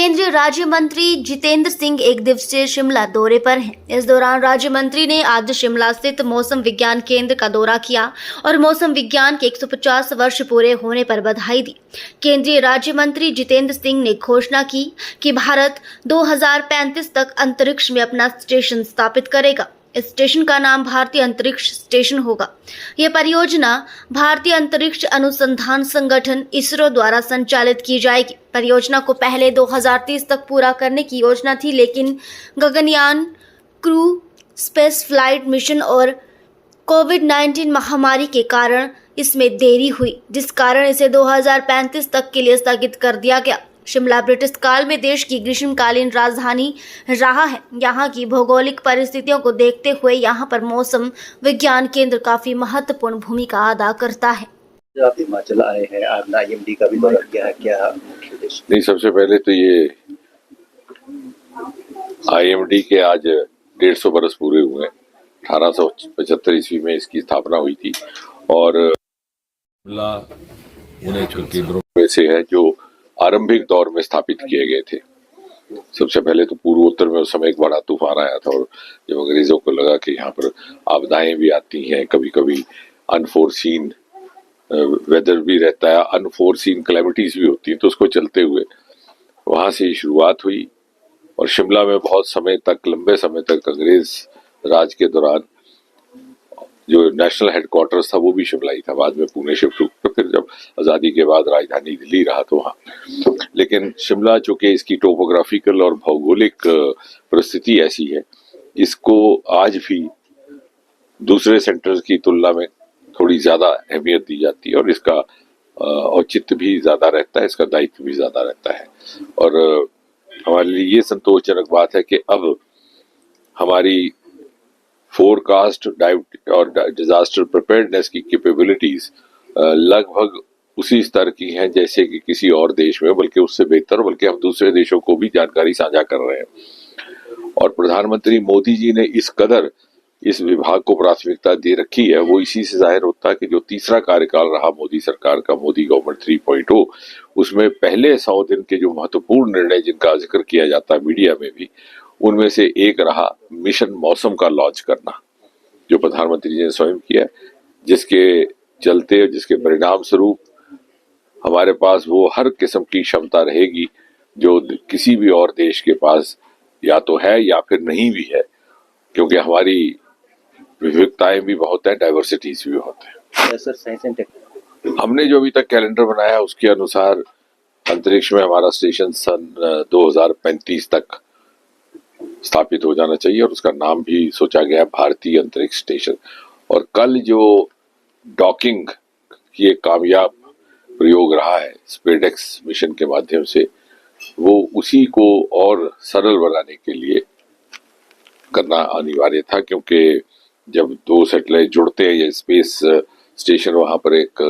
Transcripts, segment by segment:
केंद्रीय राज्य मंत्री जितेंद्र सिंह एक दिवसीय शिमला दौरे पर हैं। इस दौरान राज्य मंत्री ने आज शिमला स्थित मौसम विज्ञान केंद्र का दौरा किया और मौसम विज्ञान के 150 वर्ष पूरे होने पर बधाई दी। केंद्रीय राज्य मंत्री जितेंद्र सिंह ने घोषणा की कि भारत 2035 तक अंतरिक्ष में अपना स्टेशन स्थापित करेगा। इस स्टेशन का नाम भारतीय अंतरिक्ष स्टेशन होगा। यह परियोजना भारतीय अंतरिक्ष अनुसंधान संगठन इसरो द्वारा संचालित की जाएगी। परियोजना को पहले 2030 तक पूरा करने की योजना थी, लेकिन Gaganyaan, crew space flight mission और कोविड-19 महामारी के कारण इसमें देरी हुई, जिस कारण इसे 2035 तक के लिए स्थगित कर दिया गया। शिमला ब्रिटिश काल में देश की ग्रीष्मकालीन राजधानी रहा है। यहाँ की भौगोलिक परिस्थितियों को देखते हुए यहाँ पर मौसम विज्ञान केंद्र काफी महत्वपूर्ण भूमिका अदा करता है। आप हिमाचल आए हैं, आपने आईएमडी का भी दौरा किया है, क्या मुख्य उद्देश्य? नहीं, सबसे पहले तो ये आईएमडी के आज 150 बरस पूरे हुए। 1875 ईस्वी में इसकी स्थापना हुई थी और उन्हें केंद्रों में से है जो आरंभिक दौर में स्थापित किए गए थे। सबसे पहले तो पूर्वोत्तर में उस समय एक बड़ा तूफान आया था और जब अंग्रेजों को लगा कि यहाँ पर आपदाएं भी आती हैं, कभी कभी अनफोर्सीन वेदर भी रहता है, अनफोर्सीन कैलेमिटीज भी होती हैं, तो उसको चलते हुए वहां से शुरुआत हुई और शिमला में बहुत समय तक, लंबे समय तक अंग्रेज राज के दौरान जो नेशनल हेडक्वार्टर्स था वो भी शिमला ही था। बाद में पुणे शिफ्ट हुआ, फिर जब आज़ादी के बाद राजधानी दिल्ली रहा तो वहाँ। लेकिन शिमला चूंकि इसकी टोपोग्राफिकल और भौगोलिक परिस्थिति ऐसी है, इसको आज भी दूसरे सेंटर्स की तुलना में थोड़ी ज़्यादा अहमियत दी जाती है और इसका औचित्य भी ज़्यादा रहता है, इसका दायित्व भी ज़्यादा रहता है। और हमारे लिए ये संतोषजनक बात है कि अब हमारी फोरकास्ट और डिजास्टर प्रिपेयर्डनेस की कैपेबिलिटीज लगभग उसी स्तर की हैं जैसे कि किसी और देश में, बल्कि उससे बेहतर, बल्कि हम दूसरे देशों को भी जानकारी साझा कर रहे हैं। और प्रधानमंत्री मोदी जी ने इस कदर इस विभाग को प्राथमिकता दे रखी है, वो इसी से जाहिर होता है कि जो तीसरा कार्यकाल रहा मोदी सरकार का, मोदी गवर्नमेंट 3.0, उसमें पहले 100 दिन के जो महत्वपूर्ण निर्णय जिनका जिक्र किया जाता है मीडिया में भी, उनमें से एक रहा मिशन मौसम का लॉन्च करना, जो प्रधानमंत्री जी ने स्वयं किया, जिसके चलते, जिसके परिणाम स्वरूप हमारे पास वो हर किस्म की क्षमता रहेगी जो किसी भी और देश के पास या तो है या फिर नहीं भी है, क्योंकि हमारी विविधताएं भी बहुत है, डाइवर्सिटीज भी बहुत है। सर, साइंस एंड टेक्नोलॉजी, हमने जो अभी तक कैलेंडर बनाया उसके अनुसार अंतरिक्ष में हमारा स्टेशन सन 2035 तक स्थापित हो जाना चाहिए और उसका नाम भी सोचा गया है भारतीय अंतरिक्ष स्टेशन। और कल जो डॉकिंग की एक कामयाब प्रयोग रहा है स्पेसएक्स मिशन के माध्यम से, वो उसी को और सरल बनाने के लिए करना अनिवार्य था, क्योंकि जब दो सैटेलाइट जुड़ते हैं या स्पेस स्टेशन वहां पर एक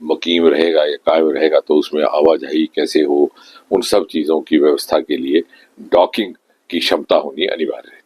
मुकीम रहेगा या कायम रहेगा, तो उसमें आवाजाही कैसे हो, उन सब चीजों की व्यवस्था के लिए डॉकिंग की क्षमता होनी अनिवार्य है।